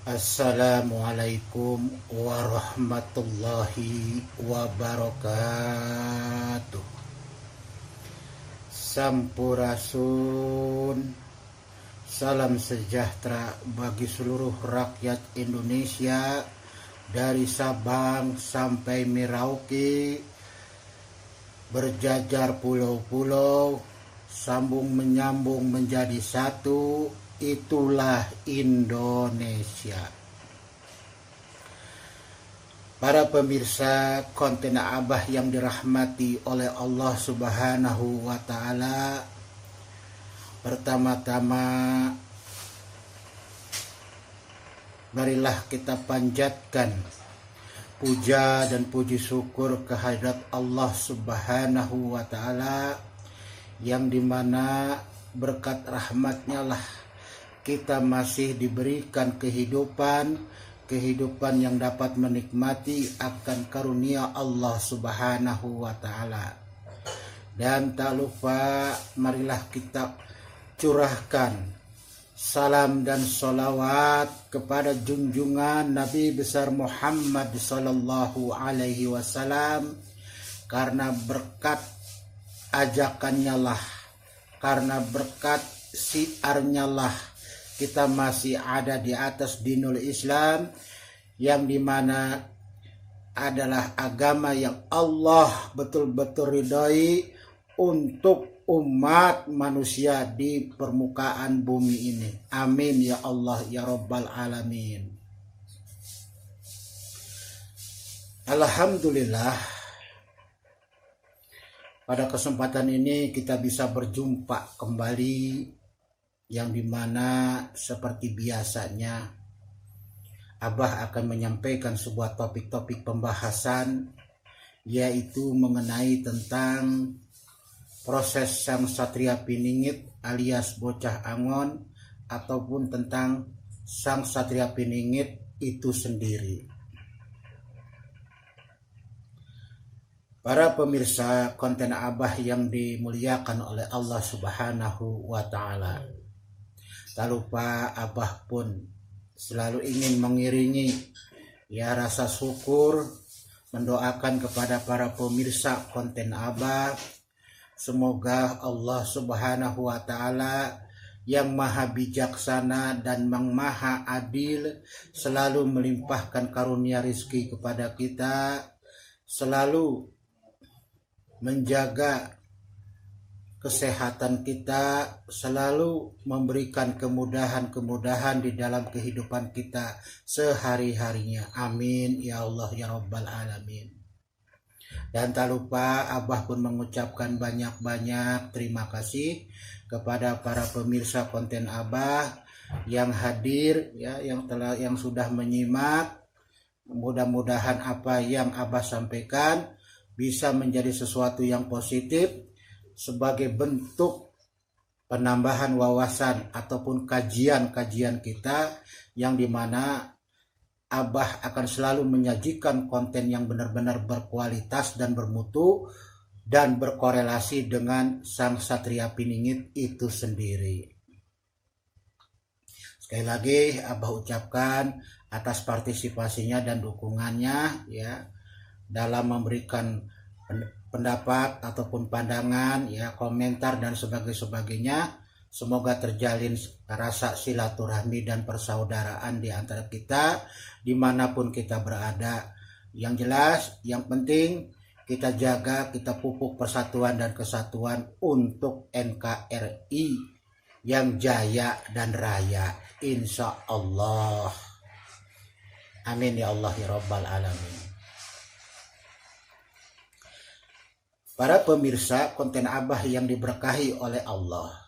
Assalamualaikum warahmatullahi wabarakatuh. Sampurasun. Salam sejahtera bagi seluruh rakyat Indonesia dari Sabang sampai Merauke, berjajar pulau-pulau, sambung menyambung menjadi satu. Itulah Indonesia. Para pemirsa konten Abah yang dirahmati oleh Allah Subhanahu wa Ta'ala, pertama-tama marilah kita panjatkan puja dan puji syukur kehadirat Allah Subhanahu wa Ta'ala, yang dimana berkat rahmatnya lah kita masih diberikan kehidupan yang dapat menikmati akan karunia Allah Subhanahu wa Ta'ala. Dan tak lupa marilah kita curahkan salam dan sholawat kepada junjungan Nabi besar Muhammad sallallahu alaihi wasallam, karena berkat ajakannya lah, karena berkat siarnya lah kita masih ada di atas dinul Islam, yang dimana adalah agama yang Allah betul-betul ridhoi untuk umat manusia di permukaan bumi ini. Amin ya Allah ya Rabbal Alamin. Alhamdulillah, pada kesempatan ini kita bisa berjumpa kembali, yang dimana seperti biasanya Abah akan menyampaikan sebuah topik-topik pembahasan, yaitu mengenai tentang proses Sang Satria Piningit alias Bocah Angon, ataupun tentang Sang Satria Piningit itu sendiri. Para pemirsa konten Abah yang dimuliakan oleh Allah Subhanahu wa Ta'ala, tak lupa Abah pun selalu ingin mengiringi rasa syukur, mendoakan kepada para pemirsa konten Abah. Semoga Allah Subhanahu wa Ta'ala yang maha bijaksana dan maha adil selalu melimpahkan karunia rizki kepada kita, selalu menjaga kesehatan kita, selalu memberikan kemudahan-kemudahan di dalam kehidupan kita sehari-harinya. Amin ya Allah ya Rabbal Alamin. Dan tak lupa Abah pun mengucapkan banyak-banyak terima kasih kepada para pemirsa konten Abah yang hadir, yang sudah menyimak. Mudah-mudahan apa yang Abah sampaikan bisa menjadi sesuatu yang positif sebagai bentuk penambahan wawasan ataupun kajian-kajian kita, yang dimana Abah akan selalu menyajikan konten yang benar-benar berkualitas dan bermutu dan berkorelasi dengan Sang Satria Piningit itu sendiri. Sekali lagi Abah ucapkan atas partisipasinya dan dukungannya dalam memberikan pendapat ataupun pandangan, komentar dan sebagainya. Semoga terjalin rasa silaturahmi dan persaudaraan di antara kita dimanapun kita berada. Yang jelas, yang penting kita jaga, kita pupuk persatuan dan kesatuan untuk NKRI yang jaya dan raya, insya Allah. Amin ya Allah ya Rabbal Alamin. Para pemirsa konten Abah yang diberkahi oleh Allah,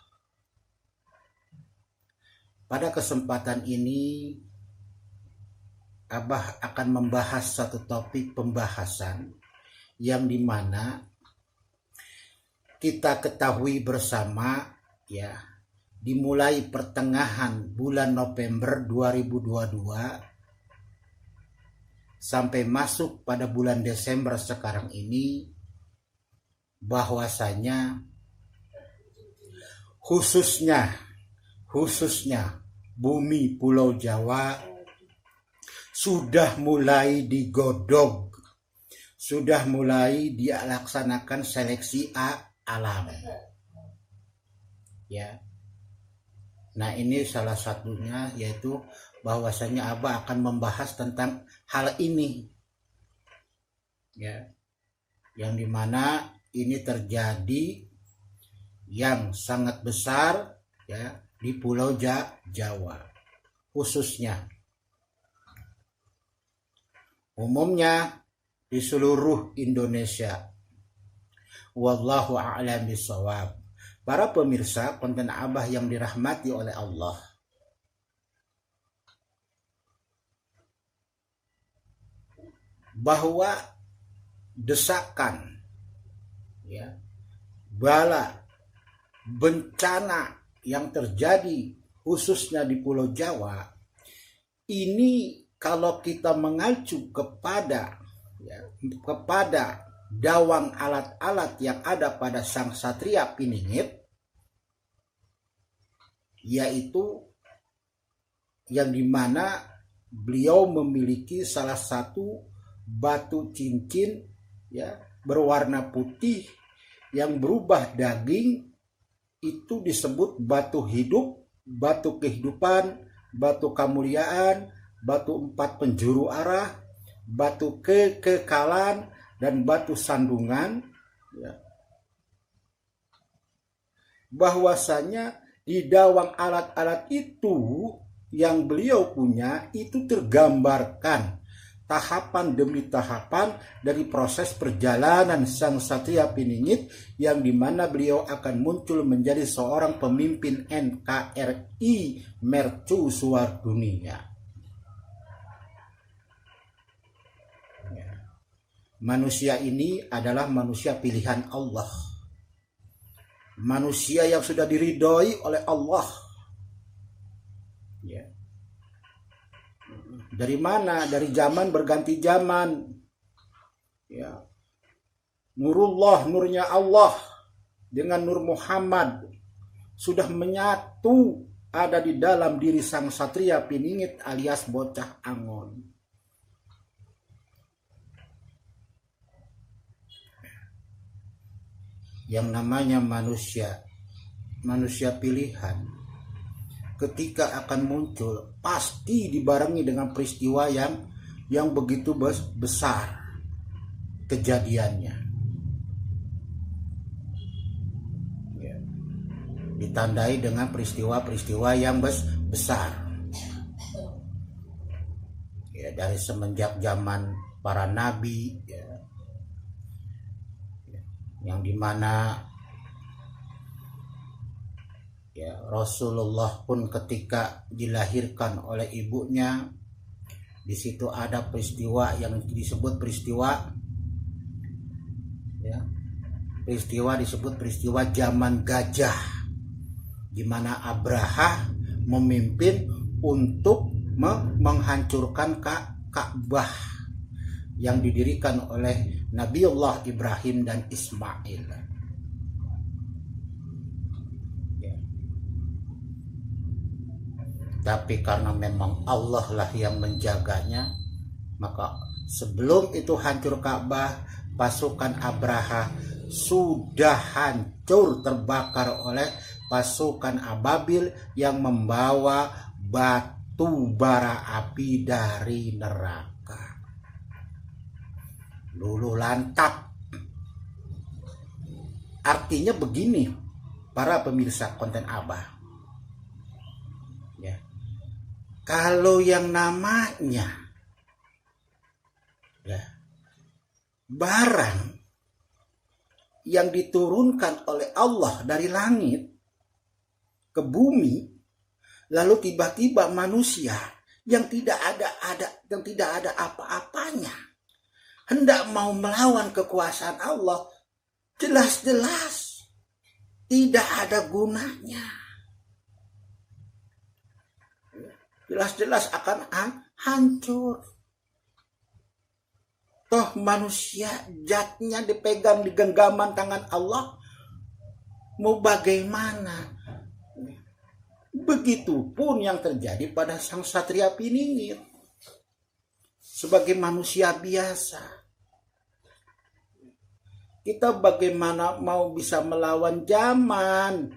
pada kesempatan ini Abah akan membahas satu topik pembahasan yang dimana kita ketahui bersama dimulai pertengahan bulan November 2022 sampai masuk pada bulan Desember sekarang ini, bahwasanya khususnya bumi Pulau Jawa sudah mulai digodok, sudah mulai dilaksanakan seleksi alam. Ya. Nah, ini salah satunya, yaitu bahwasanya Abah akan membahas tentang hal ini. Ya. Yang dimana ini terjadi yang sangat besar, ya, di Pulau Jawa khususnya. Umumnya di seluruh Indonesia. Wallahu a'lam bishawab. Para pemirsa konten Abah yang dirahmati oleh Allah, bahwa desakan, ya, bala, bencana yang terjadi khususnya di Pulau Jawa ini, kalau kita mengacu kepada, ya, kepada dawang alat-alat yang ada pada Sang Satria Piningit, yaitu yang dimana beliau memiliki salah satu batu cincin, ya, berwarna putih yang berubah daging, itu disebut batu hidup, batu kehidupan, batu kemuliaan, batu 4 penjuru arah, batu kekekalan, dan batu sandungan, ya. Bahwasanya di dawang alat-alat itu yang beliau punya itu tergambarkan tahapan demi tahapan dari proses perjalanan Sang Satria Piningit, yang dimana beliau akan muncul menjadi seorang pemimpin NKRI mercusuar dunia. Manusia ini adalah manusia pilihan Allah, manusia yang sudah diridhoi oleh Allah. Ya. Dari mana? Dari zaman berganti zaman. Ya. Nurullah, nurnya Allah dengan nur Muhammad sudah menyatu, ada di dalam diri Sang Satria Piningit alias Bocah Angon. Yang namanya manusia, manusia pilihan, ketika akan muncul pasti dibarengi dengan peristiwa yang begitu besar kejadiannya, ya. Ditandai dengan peristiwa-peristiwa yang besar, ya, dari semenjak zaman para nabi, ya, yang dimana, ya, Rasulullah pun ketika dilahirkan oleh ibunya, di situ ada peristiwa yang disebut peristiwa, ya, peristiwa disebut peristiwa zaman gajah, di mana Abraha memimpin untuk menghancurkan Ka'bah yang didirikan oleh Nabiullah Ibrahim dan Ismail. Ya. Tapi karena memang Allah lah yang menjaganya, maka sebelum itu hancur Ka'bah, pasukan Abraha sudah hancur terbakar oleh pasukan Ababil yang membawa batu bara api dari neraka. Luluh lantak. Artinya begini, para pemirsa konten Abah, ya, kalau yang namanya, ya, barang yang diturunkan oleh Allah dari langit ke bumi, lalu tiba-tiba manusia yang tidak ada apa-apanya hendak mau melawan kekuasaan Allah, jelas-jelas tidak ada gunanya. Jelas-jelas akan hancur. Toh manusia zatnya dipegang di genggaman tangan Allah, mau bagaimana? Begitupun yang terjadi pada Sang Satria Piningit. sebagai manusia biasa. Kita bagaimana mau bisa melawan zaman?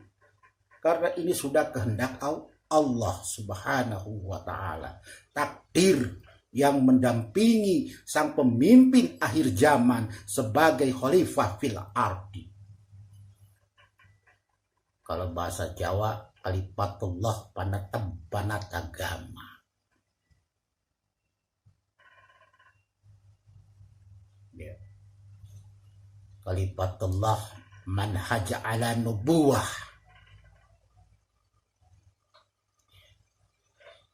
Karena ini sudah kehendak Allah Subhanahu wa ta'ala. Takdir yang mendampingi sang pemimpin akhir zaman sebagai khalifah fil ardi. Kalau bahasa Jawa, kalifatullah panat agama. Ya. Kalifatullah manhaj ala nubuwah.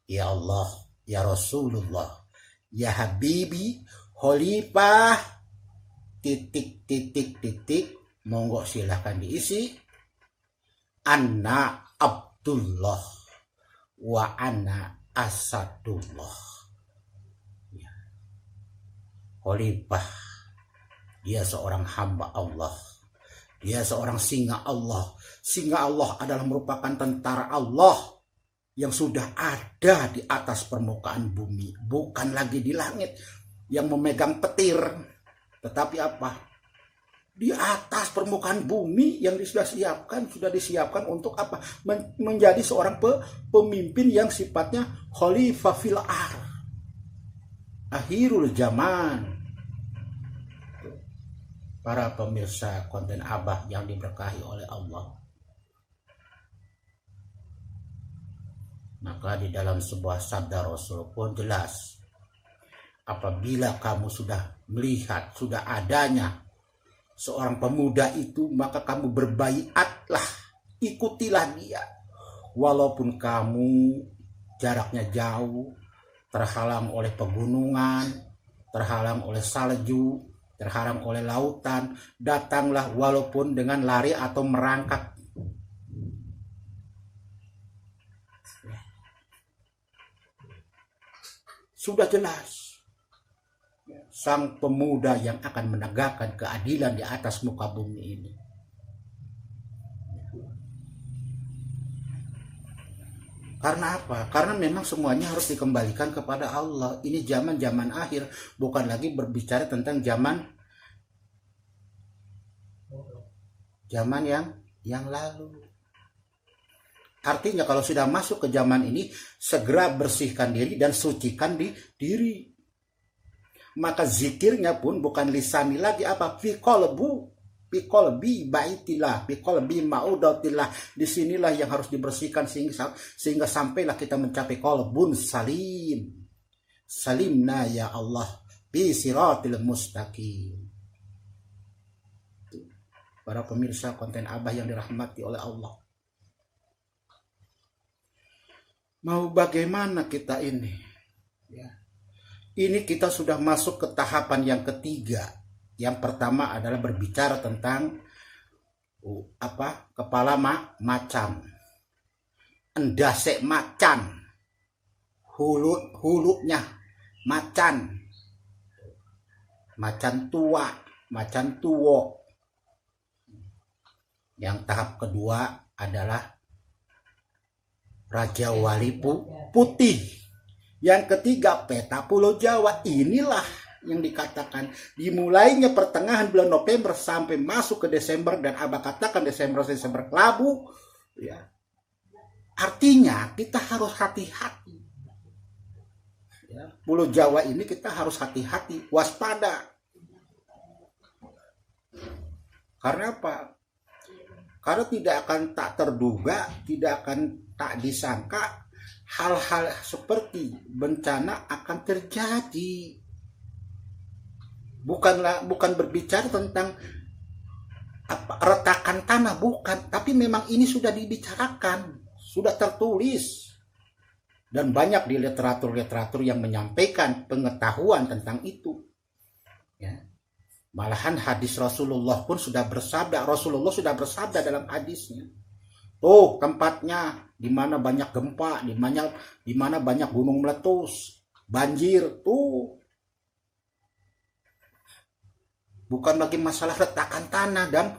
Ya Allah, ya Rasulullah, ya Habibi, khalifah, titik, monggo silahkan diisi. Anna Abdullah wa ana Asadullah. Ya. Khalifah, dia seorang hamba Allah. Dia seorang singa Allah. Singa Allah adalah merupakan tentara Allah yang sudah ada di atas permukaan bumi, bukan lagi di langit yang memegang petir, tetapi apa? Di atas permukaan bumi yang sudah disiapkan untuk apa? Menjadi seorang pemimpin yang sifatnya khalifah fil ardh, akhirul zaman. Para pemirsa konten Abah yang diberkahi oleh Allah. Maka di dalam sebuah sabda Rasul pun jelas, apabila kamu sudah melihat, sudah adanya seorang pemuda itu, maka kamu berbaiatlah, ikutilah dia. Walaupun kamu jaraknya jauh, terhalang oleh pegunungan, terhalang oleh salju, terhalang oleh lautan, datanglah walaupun dengan lari atau merangkak. Sudah jelas. Sang pemuda yang akan menegakkan keadilan di atas muka bumi ini. Karena apa? Karena memang semuanya harus dikembalikan kepada Allah. Ini zaman akhir, bukan lagi berbicara tentang zaman yang lalu. Artinya kalau sudah masuk ke zaman ini, segera bersihkan diri dan sucikan diri. Maka zikirnya pun bukan lisani lagi apa? Fi qalbi baitillah, fi qalbi maudatillah. Disinilah yang harus dibersihkan sehingga sampailah kita mencapai qalbun salim. Salimna ya Allah bi siratil mustaqim. Para pemirsa konten Abah yang dirahmati oleh Allah. Mau bagaimana kita ini? Ya. Ini kita sudah masuk ke tahapan yang ketiga. Yang pertama adalah berbicara tentang kepala macan, endasek macan, hulunya macan tua, macan tuwo. Yang tahap kedua adalah Raja Wali Putih. Yang ketiga, peta Pulau Jawa. Inilah yang dikatakan dimulainya pertengahan bulan November sampai masuk ke Desember, dan Abah katakan Desember kelabu. Ya. Artinya kita harus hati-hati. Ya. Pulau Jawa ini kita harus hati-hati, waspada. Karena apa? Karena tidak akan tak terduga, tidak akan tak disangka, hal-hal seperti bencana akan terjadi. Bukan berbicara tentang retakan tanah, bukan, tapi memang ini sudah dibicarakan, sudah tertulis, dan banyak di literatur yang menyampaikan pengetahuan tentang itu. Ya. Malahan hadis Rasulullah pun sudah bersabda, dalam hadisnya. Tuh tempatnya di mana banyak gempa, di mana banyak gunung meletus, banjir, tuh. Bukan lagi masalah retakan tanah dan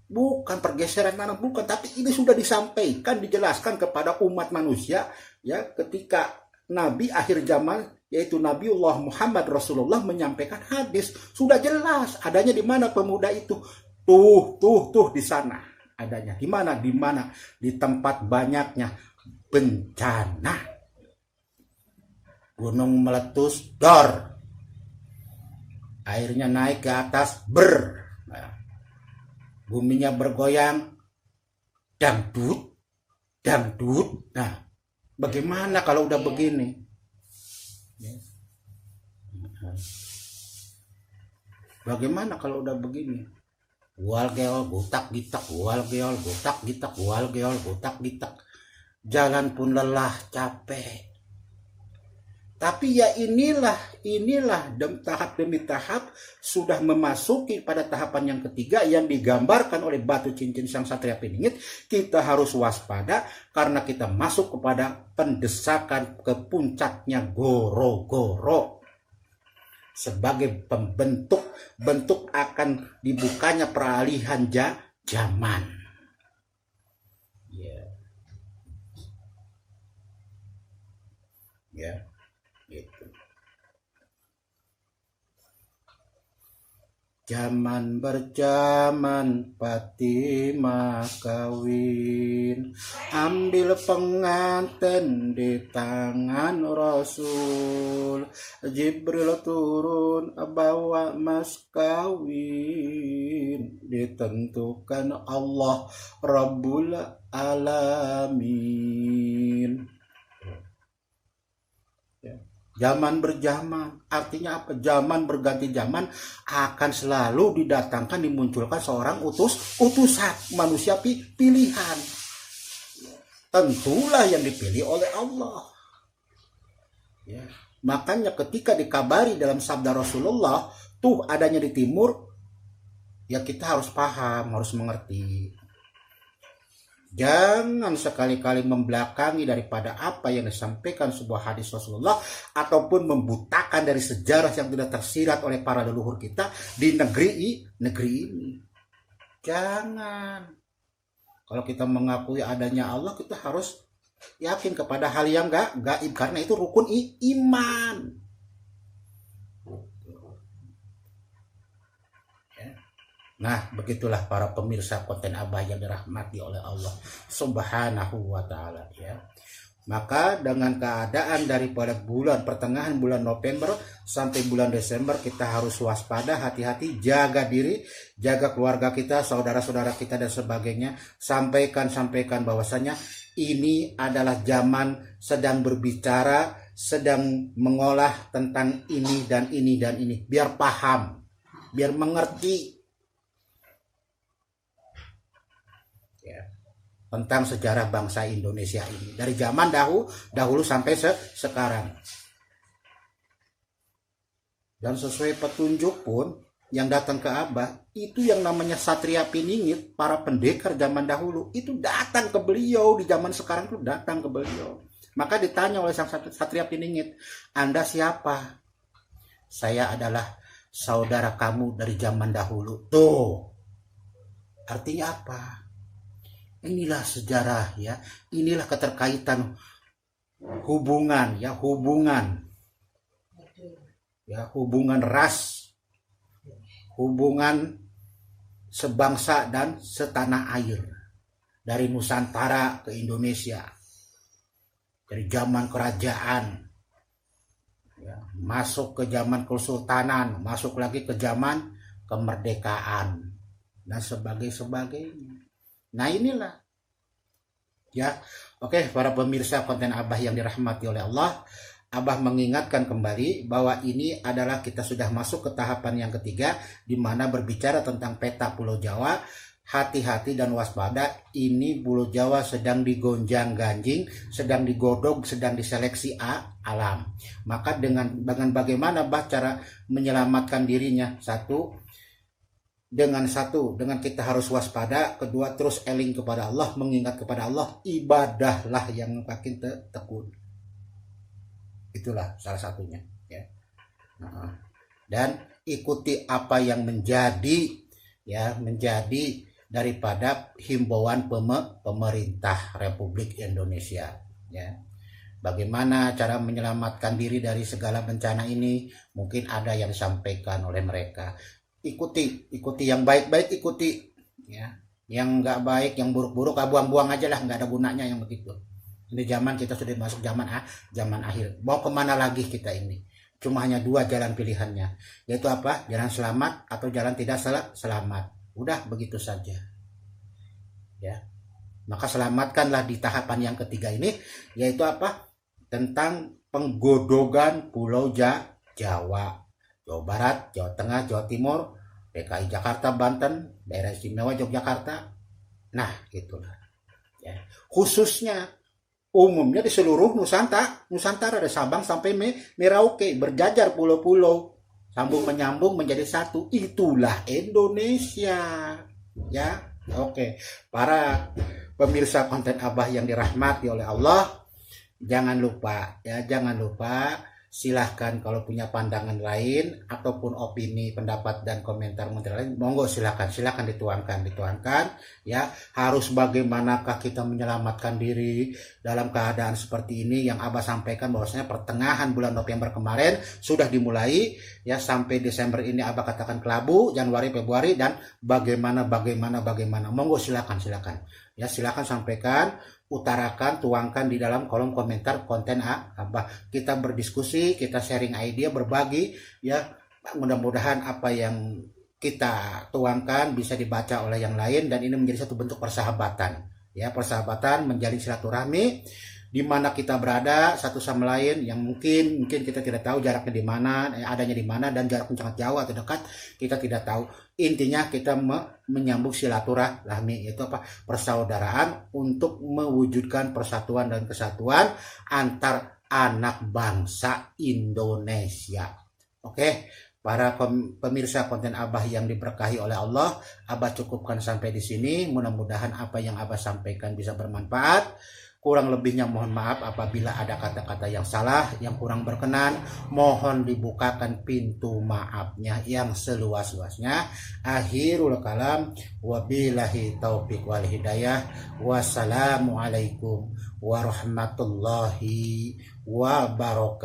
bukan pergeseran tanah, bukan, tapi ini sudah disampaikan, dijelaskan kepada umat manusia ya ketika Nabi akhir zaman, yaitu Nabiullah Muhammad Rasulullah menyampaikan hadis. Sudah jelas adanya di mana pemuda itu. Tuh di sana adanya. Di mana? Di mana? Di tempat banyaknya bencana. Gunung meletus, dor. Airnya naik ke atas, nah, buminya bergoyang, dangdut. Nah, bagaimana kalau udah begini? Bagaimana kalau udah begini? Wal geol gotak gitak, wal geol gotak gitak, wal geol gotak gitak. Jalan pun lelah, capek. Tapi ya inilah tahap demi tahap sudah memasuki pada tahapan yang ketiga yang digambarkan oleh batu cincin sang satria piningit. Kita harus waspada karena kita masuk kepada pendesakan ke puncaknya goro-goro. Sebagai bentuk akan dibukanya peralihan zaman. Ya. Gitu. Zaman berjaman Fatimah kawin, ambil pengantin di tangan Rasul, Jibril turun bawa mas kawin, ditentukan Allah Rabbul Alamin. Zaman berjaman, artinya apa? Zaman berganti zaman akan selalu didatangkan, dimunculkan seorang utusan manusia pilihan. Tentulah yang dipilih oleh Allah. Ya. Makanya ketika dikabari dalam sabda Rasulullah, tuh adanya di timur, ya kita harus paham, harus mengerti. Jangan sekali-kali membelakangi daripada apa yang disampaikan sebuah hadis Rasulullah ataupun membutakan dari sejarah yang tidak tersirat oleh para leluhur kita di negeri ini. Jangan. Kalau kita mengakui adanya Allah, kita harus yakin kepada hal yang gaib karena itu rukun iman. Nah, begitulah para pemirsa konten Abah yang dirahmati oleh Allah Subhanahu wa Ta'ala, ya. Maka dengan keadaan daripada pertengahan bulan November sampai bulan Desember, kita harus waspada, hati-hati, jaga diri, jaga keluarga kita, saudara-saudara kita dan sebagainya. Sampaikan bahwasanya ini adalah zaman sedang berbicara, sedang mengolah tentang ini dan ini dan ini, biar paham, biar mengerti tentang sejarah bangsa Indonesia ini dari zaman dahulu sampai sekarang. Dan sesuai petunjuk pun yang datang ke Abah, itu yang namanya Satria Piningit, para pendekar zaman dahulu itu datang ke beliau, di zaman sekarang itu datang ke beliau. Maka ditanya oleh sang Satria Piningit, "Anda siapa?" "Saya adalah saudara kamu dari zaman dahulu." Tuh, artinya apa? Inilah sejarah, ya. Inilah keterkaitan hubungan ras, hubungan sebangsa dan setanah air dari Nusantara ke Indonesia, dari zaman kerajaan, ya, masuk ke zaman kesultanan, masuk lagi ke zaman kemerdekaan dan sebagainya. Nah inilah, ya. Oke, para pemirsa konten Abah yang dirahmati oleh Allah, Abah mengingatkan kembali bahwa ini adalah kita sudah masuk ke tahapan yang ketiga, di mana berbicara tentang peta Pulau Jawa. Hati-hati dan waspada, ini Pulau Jawa sedang digonjang-ganjing, sedang digodok, sedang diseleksi alam. Maka dengan bagaimana Bah cara menyelamatkan dirinya? Dengan kita harus waspada, kedua terus eling kepada Allah, mengingat kepada Allah, ibadahlah yang makin tekun. Itulah salah satunya, ya. Dan ikuti apa yang menjadi daripada himbauan pemerintah Republik Indonesia, ya. bagaimana cara menyelamatkan diri dari segala bencana ini, mungkin ada yang disampaikan oleh mereka. Ikuti yang baik-baik, ikuti ya. Yang nggak baik, yang buruk-buruk, buang-buang aja lah, nggak ada gunanya yang begitu. Ini zaman kita sudah masuk zaman akhir. Mau kemana lagi kita ini? Cuma hanya 2 jalan pilihannya, yaitu apa? Jalan selamat atau jalan tidak selamat. Udah begitu saja. Ya. Maka selamatkanlah di tahapan yang ketiga ini, yaitu apa? Tentang penggodogan Pulau Jawa, Jawa Barat, Jawa Tengah, Jawa Timur, DKI Jakarta, Banten, Daerah Istimewa Yogyakarta. Nah, itulah. Ya. Khususnya umumnya di seluruh Nusantara dari Sabang sampai Merauke, berjajar pulau-pulau, sambung menyambung menjadi satu. Itulah Indonesia. Ya, oke. Para pemirsa konten Abah yang dirahmati oleh Allah, jangan lupa silahkan kalau punya pandangan lain ataupun opini, pendapat dan komentar lain, monggo silahkan dituangkan ya. Harus bagaimanakah kita menyelamatkan diri dalam keadaan seperti ini yang Abah sampaikan bahwasanya pertengahan bulan November kemarin sudah dimulai ya, sampai Desember ini Abah katakan kelabu, Januari, Februari, dan bagaimana monggo silahkan ya, silahkan sampaikan, utarakan, tuangkan di dalam kolom komentar konten Abah. Kita berdiskusi, kita sharing ide, berbagi ya. Mudah-mudahan apa yang kita tuangkan bisa dibaca oleh yang lain, dan ini menjadi satu bentuk persahabatan ya, menjalin silaturahmi di mana kita berada satu sama lain, yang mungkin kita tidak tahu jaraknya di mana, adanya di mana, dan jaraknya sangat jauh atau dekat kita tidak tahu. Intinya kita menyambung silaturahmi, itu apa? Persaudaraan untuk mewujudkan persatuan dan kesatuan antar anak bangsa Indonesia. Oke, para pemirsa konten Abah yang diberkahi oleh Allah, Abah cukupkan sampai di sini. Mudah-mudahan apa yang Abah sampaikan bisa bermanfaat. Kurang lebihnya mohon maaf apabila ada kata-kata yang salah, yang kurang berkenan. Mohon dibukakan pintu maafnya yang seluas-luasnya. Akhirul kalam, wabillahi taufiq wal hidayah. Wassalamualaikum warahmatullahi wabarakatuh.